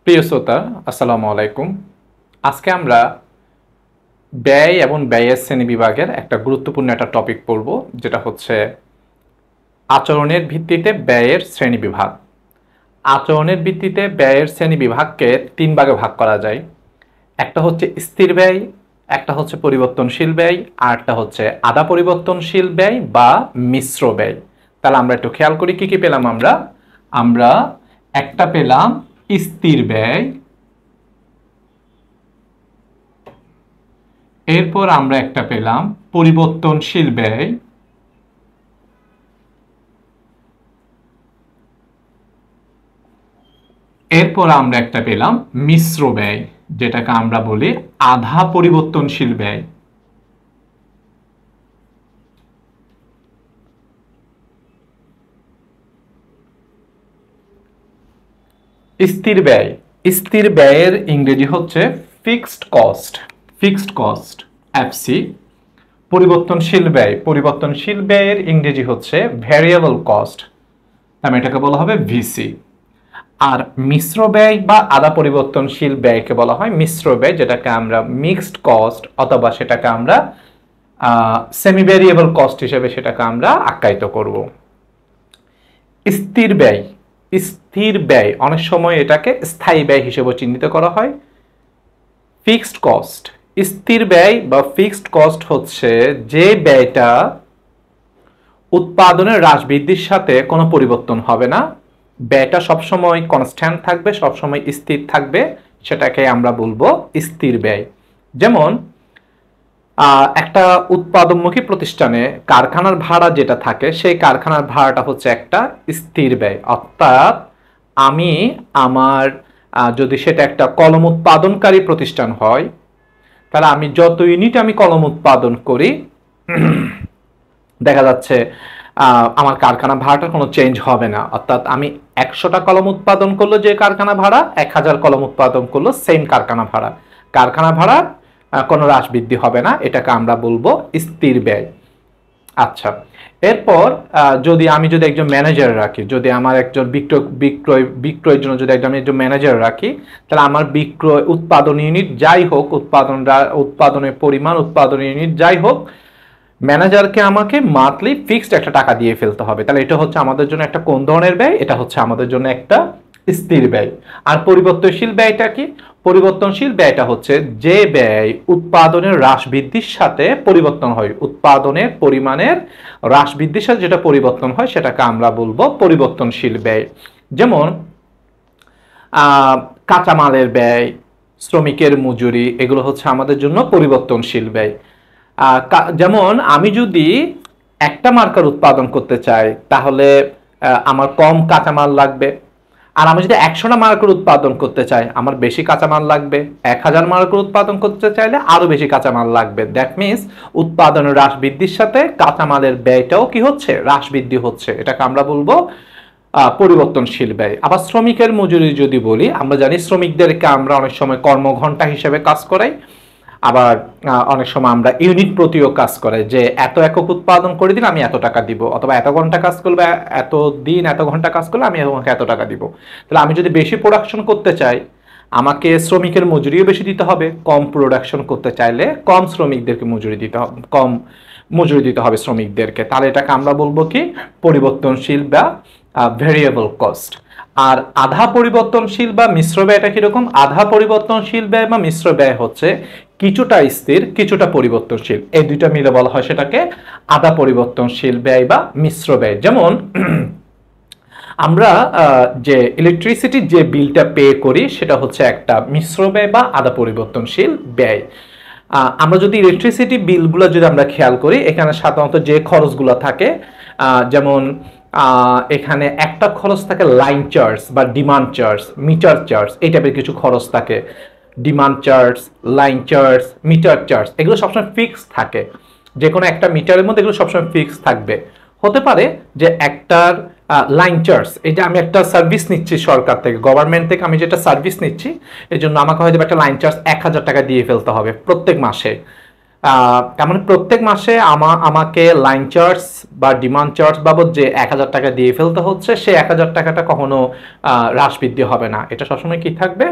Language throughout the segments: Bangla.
প্রিয় শ্রোতা, আসসালামু আলাইকুম। আজকে আমরা ব্যয় এবং ব্যয়ের শ্রেণী বিভাগের একটা গুরুত্বপূর্ণ একটা টপিক পড়ব, যেটা হচ্ছে আচরণের ভিত্তিতে ব্যয়ের শ্রেণী বিভাগ। আচরণের ভিত্তিতে ব্যয়ের শ্রেণী বিভাগকে তিন ভাগে ভাগ করা যায়। একটা হচ্ছে স্থির ব্যয়, একটা হচ্ছে পরিবর্তনশীল ব্যয়, আর একটা হচ্ছে আধা পরিবর্তনশীল ব্যয় বা মিশ্র ব্যয়। তাহলে আমরা একটু খেয়াল করি কি কি পেলাম। আমরা একটা পেলাম স্থির ব্যয়, এরপর আমরা একটা পেলাম পরিবর্তনশীল ব্যয়, এরপর আমরা একটা পেলাম মিশ্র ব্যয়, যেটাকে আমরা বলি আধা পরিবর্তনশীল ব্যয়। স্থির ব্যয়, স্থির ব্যয়ের ইংরেজি হচ্ছে fixed cost, fixed cost FC. পরিবর্তনশীল ব্যয়, পরিবর্তনশীল ব্যয়ের ইংরেজি হচ্ছে ভ্যারিয়েবল কস্ট, আমি এটাকে বলা হবে ভিসি। আর মিশ্র ব্যয় বা আধা পরিবর্তনশীল ব্যয়কে বলা হয় মিশ্র ব্যয়, যেটাকে আমরা মিক্সড কস্ট অথবা সেটাকে আমরা সেমি ভ্যারিয়েবল কস্ট হিসেবে সেটাকে আমরা আখ্যায়িত করব। স্থির ব্যয়, স্থির ব্যয় অনেক সময় এটাকে স্থায়ী ব্যয় হিসেবে চিহ্নিত করা হয়। ফিক্সড কস্ট, স্থির ব্যয় বা ফিক্সড কস্ট হচ্ছে যে ব্যয়টা উৎপাদনের হ্রাস বৃদ্ধির সাথে কোনো পরিবর্তন হবে না, ব্যয়টা সবসময় কনস্ট্যান্ট থাকবে, সবসময় স্থির থাকবে, সেটাকে আমরা বলবো স্থির ব্যয়। যেমন একটা উৎপাদনমুখী প্রতিষ্ঠানে কারখানার ভাড়া যেটা থাকে, সেই কারখানার ভাড়াটা হচ্ছে একটা স্থির ব্যয়। অর্থাৎ আমি আমার যদি সেটা একটা কলম উৎপাদনকারী প্রতিষ্ঠান হয়, তাহলে আমি যত ইউনিট আমি কলম উৎপাদন করি, দেখা যাচ্ছে আমার কারখানা ভাড়াটা কোনো চেঞ্জ হবে না। অর্থাৎ আমি 100টা কলম উৎপাদন করলো যে কারখানা ভাড়া, 1000 কলম উৎপাদন করলো সেম কারখানা ভাড়া, কারখানা ভাড়া কোনো হ্রাস বৃদ্ধি হবে না, এটাকে আমরা বলবো স্থির ব্যয়। আচ্ছা, এরপর যদি একজন ম্যানেজার রাখি, যদি আমার একজন বিক্রয়ের জন্য যদি আমি একজন ম্যানেজার রাখি, তাহলে আমার বিক্রয় উৎপাদন ইউনিট যাই হোক, উৎপাদনের পরিমাণ, উৎপাদন ইউনিট যাই হোক, ম্যানেজারকে আমাকে মান্থলি ফিক্সড একটা টাকা দিয়ে ফেলতে হবে। তাহলে এটা হচ্ছে আমাদের জন্য একটা কোন ধরনের ব্যয়? এটা হচ্ছে আমাদের জন্য একটা স্থির ব্যয়। আর পরিবর্তনশীল ব্যয়টা কি? পরিবর্তনশীল ব্যয়টা হচ্ছে যে ব্যয় উৎপাদনের হ্রাস বৃদ্ধির সাথে পরিবর্তন হয়, উৎপাদনের পরিমাণের হ্রাস বৃদ্ধির সাথে যেটা পরিবর্তন হয় সেটাকে আমরা বলবো পরিবর্তনশীল ব্যয়। যেমন কাঁচামালের ব্যয়, শ্রমিকের মজুরি, এগুলো হচ্ছে আমাদের জন্য পরিবর্তনশীল ব্যয়। যেমন আমি যদি একটা মার্কার উৎপাদন করতে চাই, তাহলে আমার কম কাঁচামাল লাগবে। আর আমি যদি 100টা মার্কার উৎপাদন করতে চাই, আমার বেশি কাঁচামাল লাগবে। 1000 মার্কার উৎপাদন করতে চাইলে আরো বেশি কাঁচামাল লাগবে। দ্যাট মিনস উৎপাদনের হ্রাস বৃদ্ধির সাথে কাঁচামালের ব্যয়টাও কি হচ্ছে? হ্রাস বৃদ্ধি হচ্ছে। এটাকে আমরা বলবো পরিবর্তনশীল ব্যয়। আবার শ্রমিকের মজুরি যদি বলি, আমরা জানি শ্রমিকদেরকে আমরা অনেক সময় কর্মঘণ্টা হিসেবে কাজ করাই, আবার অনেক সময় আমরা ইউনিট প্রতিও কাজ করে, যে এত একক উৎপাদন করে দিলে আমি এত টাকা দিব, অথবা এত ঘন্টা কাজ করলে, এত দিন এত ঘন্টা কাজ করলে আমি তোমাকে এত টাকা দিব। তাহলে আমি যদি বেশি প্রোডাকশন করতে চাই, আমাকে শ্রমিকের মজুরিও বেশি দিতে হবে। কম প্রোডাকশন করতে চাইলে কম শ্রমিকদেরকে মজুরি দিতে হবে, কম মজুরি দিতে হবে শ্রমিকদেরকে। তাহলে এটাকে আমরা বলবো কি? পরিবর্তনশীল বা ভেরিয়েবল কস্ট। আর আধা পরিবর্তনশীল বা মিশ্র ব্যয়টা কিরকম? আধা পরিবর্তনশীল ব্যয় বা মিশ্র ব্যয় হচ্ছে কিছুটা স্থির, কিছুটা পরিবর্তনশীল, এই দুইটা মিলে বলা হয় সেটাকে আধা পরিবর্তনশীল ব্যয় বা মিশ্র ব্যয়। যেমন আমরা যে ইলেকট্রিসিটির যে বিলটা পে করি, সেটা হচ্ছে একটা মিশ্র ব্যয় বা আধা পরিবর্তনশীল ব্যয়। আমরা যদি ইলেকট্রিসিটি বিলগুলো যদি আমরা খেয়াল করি, এখানে সাধারণত যে খরচগুলো থাকে, যেমন এখানে একটা খরচ থাকে লাইন চার্জ বা ডিমান্ড চার্জ, মিটার চার্জ, এই টাইপের কিছু খরচ থাকে। Demand charge, line charge, metre charge, এগুলো সবসময় ফিক্স থাকে। যে কোনো একটা মিটারের মধ্যে এগুলো সবসময় ফিক্স থাকবে। হতে পারে যে একটার লাইন চার্জ, এটা আমি একটা সার্ভিস নিচ্ছি সরকার থেকে, গভর্নমেন্ট থেকে আমি যেটা সার্ভিস নিচ্ছি, এই জন্য আমাকে হয়তো একটা লাইন চার্জ 1000 টাকা দিয়ে ফেলতে হবে প্রত্যেক মাসে। তার মানে প্রত্যেক মাসে আমাকে লাইন চার্জ বা ডিমান্ড চার্জ বাবদ যে 1000 টাকা দিয়ে ফেলতে হচ্ছে, সেই 1000 টাকাটা কখনো হ্রাস বৃদ্ধি হবে না। এটা সবসময় কি থাকবে?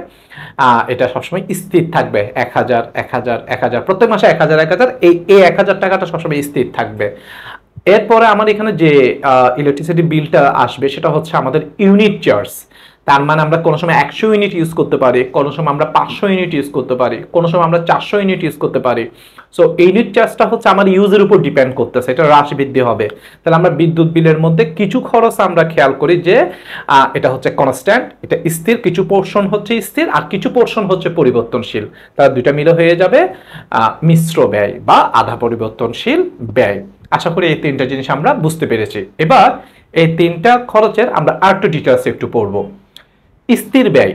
এটা সবসময় স্থির থাকবে 1000 1000 1000, প্রত্যেক মাসে 1000 1000, এই 1000 টাকাটা সবসময় স্থির থাকবে। এরপরে আমার এখানে যে ইলেকট্রিসিটি বিলটা আসবে সেটা হচ্ছে আমাদের ইউনিট চার্জ। তার মানে আমরা কোনো সময় 100 ইউনিট ইউজ করতে পারি, কোনো সময় আমরা 500 ইউনিট ইউজ করতে পারি, কোনো সময় আমরা 400 ইউনিট ইউজ করতে পারি। সো ইউনিট চার্জটা হচ্ছে আমার ইউজের উপর ডিপেন্ড করতেছে, এটা হ্রাস বৃদ্ধি হবে। তাহলে আমরা বিদ্যুৎ বিলের মধ্যে কিছু খরচ আমরা খেয়াল করি যে এটা হচ্ছে কনস্ট্যান্ট, এটা স্থির, কিছু পোর্শন হচ্ছে স্থির আর কিছু পোর্শন হচ্ছে পরিবর্তনশীল। তারা দুইটা মিলে হয়ে যাবে মিশ্র ব্যয় বা আধা পরিবর্তনশীল ব্যয়। আশা করি এই তিনটা জিনিস আমরা বুঝতে পেরেছি। এবার এই তিনটা খরচের আমরা আরেকটু ডিটেইলস একটু পড়বো। স্থির ব্যয়।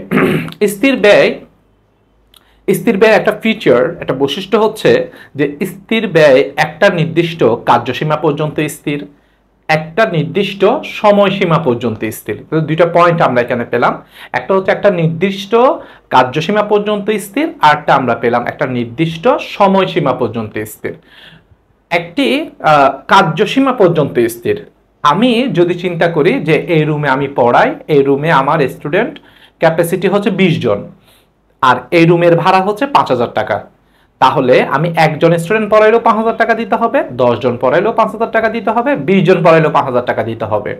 স্থির ব্যয় একটা ফিচার, একটা বৈশিষ্ট্য হচ্ছে যে স্থির ব্যয় একটা নির্দিষ্ট কার্যসীমা পর্যন্ত স্থির, একটা নির্দিষ্ট সময়সীমা পর্যন্ত স্থির। দুইটা পয়েন্ট আমরা এখানে পেলাম, একটা হচ্ছে একটা নির্দিষ্ট কার্যসীমা পর্যন্ত স্থির, আর একটা আমরা পেলাম একটা নির্দিষ্ট সময়সীমা পর্যন্ত স্থির। একটি কার্যসীমা পর্যন্ত স্থির, আমি যদি চিন্তা করি যে এই রুমে আমি পড়াই, এই রুমে আমার স্টুডেন্ট ক্যাপাসিটি হচ্ছে 20 জন, আর এই রুমের ভাড়া হচ্ছে 5000 টাকা, তাহলে আমি একজন স্টুডেন্ট পড়াইলেও 5000 টাকা দিতে হবে, 10 জন পড়াইলেও 5000 টাকা দিতে হবে, 20 জন পড়াইলেও 5000 টাকা দিতে হবে।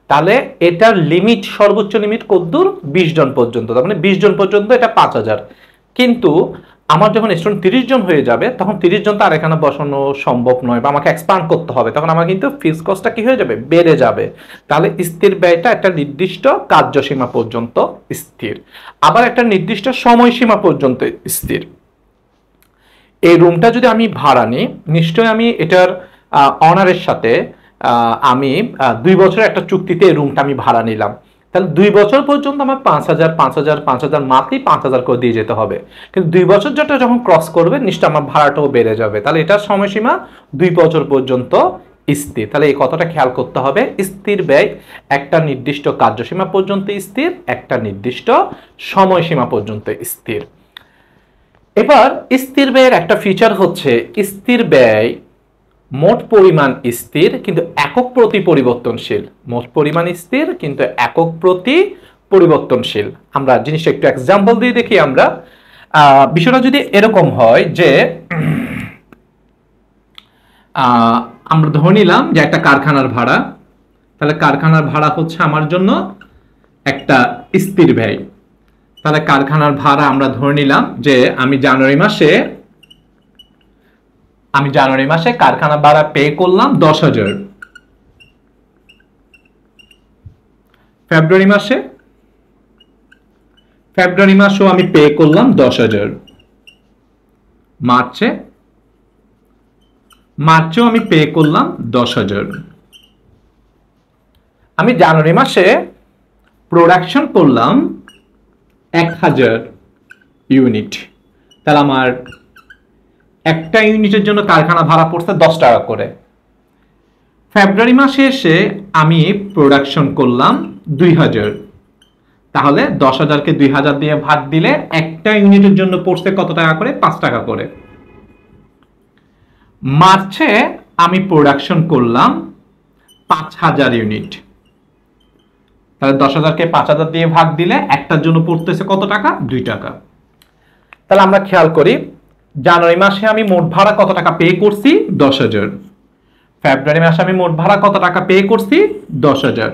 তাহলে এটার লিমিট, সর্বোচ্চ লিমিট কতদূর? 20 জন পর্যন্ত। তার মানে 20 জন পর্যন্ত এটা 5000। কিন্তু আমার যখন স্টুডেন্ট 30 জন হয়ে যাবে, তখন 30 জন তো আর এখানে বসানো সম্ভব নয়, বা আমাকে এক্সপান্ড করতে হবে, তখন আমার কিন্তু ফিক্স কস্টটা কি হয়ে যাবে? বেড়ে যাবে। তাহলে স্থির ব্যয়টা একটা নির্দিষ্ট কার্যসীমা পর্যন্ত স্থির, আবার একটা নির্দিষ্ট সময়সীমা পর্যন্ত স্থির। এই রুমটা যদি আমি ভাড়া নিই, নিশ্চয়ই আমি এটার অনারের সাথে আমি 2 বছরের একটা চুক্তিতে এই রুমটা আমি ভাড়া নিলাম, তাহলে 2 বছর পর্যন্ত আমার 5000 5000 5000 মাত্রই 5000 করে দিয়ে যেতে হবে। কিন্তু 2 বছর যেটা যখন ক্রস করবে, নিশ্চয় আমার ভাড়াটাও বেড়ে যাবে। তাহলে এটার সময়সীমা 2 বছর পর্যন্ত স্থির। তাহলে এই কথাটা খেয়াল করতে হবে, স্থির ব্যয় একটা নির্দিষ্ট কার্যসীমা পর্যন্ত স্থির, একটা নির্দিষ্ট সময়সীমা পর্যন্ত স্থির। এবার স্থির ব্যয়ের একটা ফিচার হচ্ছে, স্থির ব্যয় মোট পরিমাণ স্থির কিন্তু একক প্রতি পরিবর্তনশীল। মোট পরিমাণ স্থির কিন্তু একক প্রতি পরিবর্তনশীল। আমরা জিনিসটা একটু এক্সাম্পল দিয়ে দেখি। আমরা বিষয়টা যদি এরকম হয় যে আমরা ধরে নিলাম যে একটা কারখানার ভাড়া, তাহলে কারখানার ভাড়া হচ্ছে আমার জন্য একটা স্থির ব্যয়। তাহলে কারখানার ভাড়া আমরা ধরে নিলাম যে আমি জানুয়ারি মাসে কারখানা ভাড়া পে করলাম 10,000। ফেব্রুয়ারি মাসেও আমি পে করলাম 10,000। মার্চেও আমি পে করলাম 10,000। আমি জানুয়ারি মাসে প্রোডাকশন করলাম 1000 ইউনিট, তাহলে আমার একটা ইউনিটের জন্য কারখানা ভাড়া পড়ছে 10 টাকা করে। ফেব্রুয়ারি মাসে এসে আমি প্রোডাকশন করলাম 2000, তাহলে 10,000কে 2000 দিয়ে ভাগ দিলে একটা ইউনিটের জন্য পড়ছে কত টাকা করে? 5 টাকা করে। মার্চে আমি প্রোডাকশন করলাম 5000 ইউনিট, তাহলে 10,000কে 5000 দিয়ে ভাগ দিলে একটার জন্য পড়তেছে কত টাকা? 2 টাকা। তাহলে আমরা খেয়াল করি, জানুয়ারি মাসে আমি মোট ভাড়া কত টাকা পে করছি? 10,000। ফেব্রুয়ারি মাসে আমি মোট ভাড়া কত টাকা পে করছি? 10,000।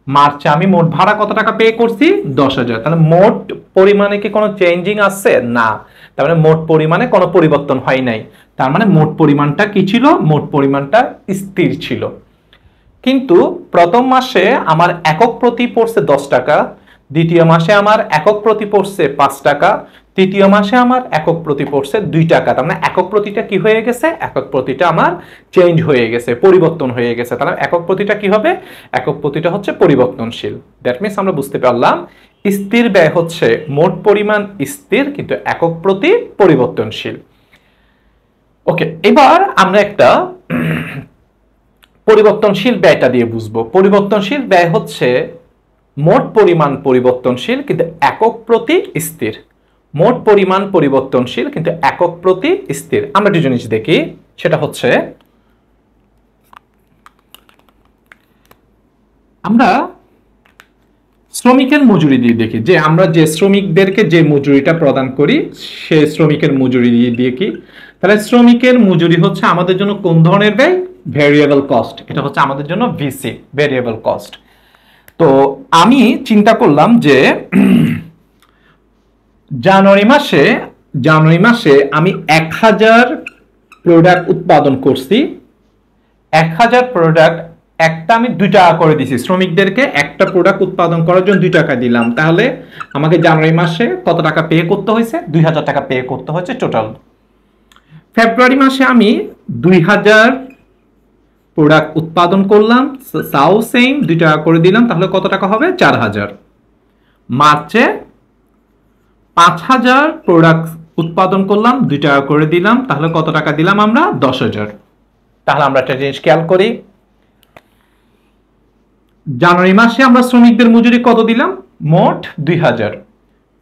মার্চে আমি মোট ভাড়া কত টাকা পে করছি? 10,000। তাহলে মোট পরিমাণে কি কোনো চেঞ্জিং আসছে? না। তার মানে মোট পরিমাণে কোনো পরিবর্তন হয় নাই। তার মানে মোট পরিমাণটা কি ছিল? মোট পরিমাণটা স্থির ছিল। কিন্তু প্রথম মাসে আমার একক প্রতি পড়ছে 10 টাকা, দ্বিতীয় মাসে আমার একক প্রতি পড়ছে 5 টাকা, তৃতীয় মাসে আমার একক প্রতি পড়ছে 2 টাকা। তার মানে একক প্রতিটা কি হয়ে গেছে? একক প্রতিটা আমার চেঞ্জ হয়ে গেছে, পরিবর্তন হয়ে গেছে। তাহলে একক প্রতিটা কি হবে? একক প্রতিটা হচ্ছে পরিবর্তনশীল। দ্যাট মিনস আমরা বুঝতে পারলাম স্থির ব্যয় হচ্ছে মোট পরিমাণ স্থির কিন্তু একক প্রতি পরিবর্তনশীল। ওকে, এবার আমরা একটা পরিবর্তনশীল ব্যয়টা দিয়ে বুঝবো। পরিবর্তনশীল ব্যয় হচ্ছে মোট পরিমাণ পরিবর্তনশীল কিন্তু একক প্রতি স্থির। মোট পরিমাণ পরিবর্তনশীল কিন্তু একক প্রতি স্থির। আমরা দুটো জিনিস দেখি, সেটা হচ্ছে আমরা শ্রমিকের মজুরি দিয়ে দেখি, যে আমরা যে শ্রমিকদেরকে যে মজুরিটা প্রদান করি সে শ্রমিকের মজুরি দিয়ে দেখি। তাহলে শ্রমিকের মজুরি হচ্ছে আমাদের জন্য কোন ধরনের ব্যয়? Variable cost. এটা হচ্ছে আমাদের জন্য ভিসি, ভেরিয়েবল কস্ট। তো আমি চিন্তা করলাম যে জানুয়ারি মাসে আমি 1000 প্রোডাক্ট উৎপাদন করছি। 1000 প্রোডাক্ট, একটা আমি 2 টাকা করে দিছি শ্রমিকদেরকে, একটা প্রোডাক্ট উৎপাদন করার জন্য 2 টাকা দিলাম। তাহলে আমাকে জানুয়ারি মাসে কত টাকা পে করতে হয়েছে? 2000 টাকা পে করতে হয়েছে টোটাল। ফেব্রুয়ারি মাসে আমি 2000 প্রোডাক্ট উৎপাদন করলাম, তাও সেম 2 টাকা করে দিলাম, তাহলে কত টাকা হবে? 4000। মার্চে 5000 প্রোডাক্ট উৎপাদন করলাম, 2 টাকা করে দিলাম, তাহলে কত টাকা দিলাম আমরা? 10000। তাহলে আমরা একটা জিনিস খেয়াল করি, জানুয়ারি মাসে আমরা শ্রমিকদের মজুরি কত দিলাম? মোট 2000।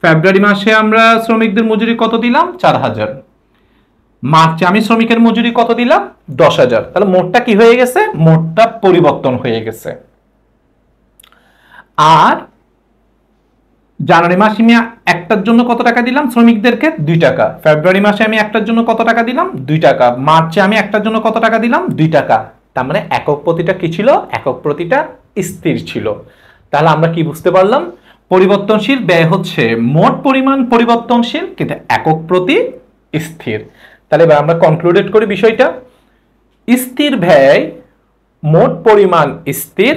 ফেব্রুয়ারি মাসে আমরা শ্রমিকদের মজুরি কত দিলাম? 4000। মার্চে আমি শ্রমিকের মজুরি কত দিলাম? 10000। তাহলে মোটটা কি হয়ে গেছে? মোটটা পরিবর্তন হয়ে গেছে। আর জানুয়ারি মাসে আমি একটার জন্য কত টাকা দিলাম শ্রমিকদেরকে? 2 টাকা। ফেব্রুয়ারি মাসে আমি একটার জন্য কত টাকা দিলাম? 2 টাকা। মার্চে আমি একটার জন্য কত টাকা দিলাম? 2 টাকা। তার মানে একক প্রতিটা কি ছিল? একক প্রতিটা স্থির ছিল। তাহলে আমরা কি বুঝতে পারলাম? পরিবর্তনশীল ব্যয় হচ্ছে মোট পরিমাণ পরিবর্তনশীল কিন্তু একক প্রতি স্থির। তাহলে এবার আমরা কনক্লুডেড করি বিষয়টা। স্থির ব্যয় মোট পরিমাণ স্থির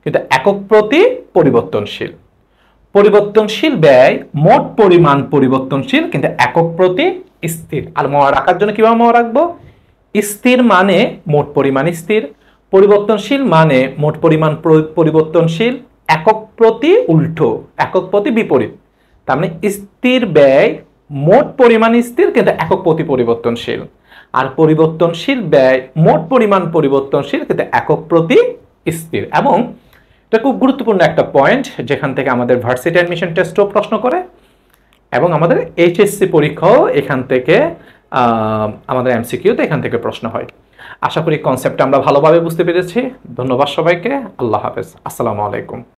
কিন্তু একক প্রতি পরিবর্তনশীল। পরিবর্তনশীল ব্যয় মোট পরিমাণ পরিবর্তনশীল কিন্তু একক প্রতি স্থির। আর মনে রাখার জন্য কিভাবে মনে রাখবো? স্থির মানে মোট পরিমাণ স্থির, পরিবর্তনশীল মানে মোট পরিমাণ পরিবর্তনশীল, একক প্রতি উল্টো, একক প্রতি বিপরীত। তার মানে স্থির ব্যয় মোট পরিমাণ স্থির কিন্তু একক প্রতি পরিবর্তনশীল, আর পরিবর্তনশীল ব্যয় মোট পরিমাণ পরিবর্তনশীল কিন্তু একক প্রতি স্থির। এবং এটা খুব গুরুত্বপূর্ণ একটা পয়েন্ট, যেখান থেকে আমাদের ভার্সিটি অ্যাডমিশন টেস্টও প্রশ্ন করে এবং আমাদের এইচএসসি পরীক্ষাও এখান থেকে, আমাদের এমসিকিউতে এখান থেকে প্রশ্ন হয়। আশা করি কনসেপ্টটা আমরা ভালোভাবে বুঝতে পেরেছি। ধন্যবাদ সবাইকে। আল্লাহ হাফেজ। আসসালামু আলাইকুম।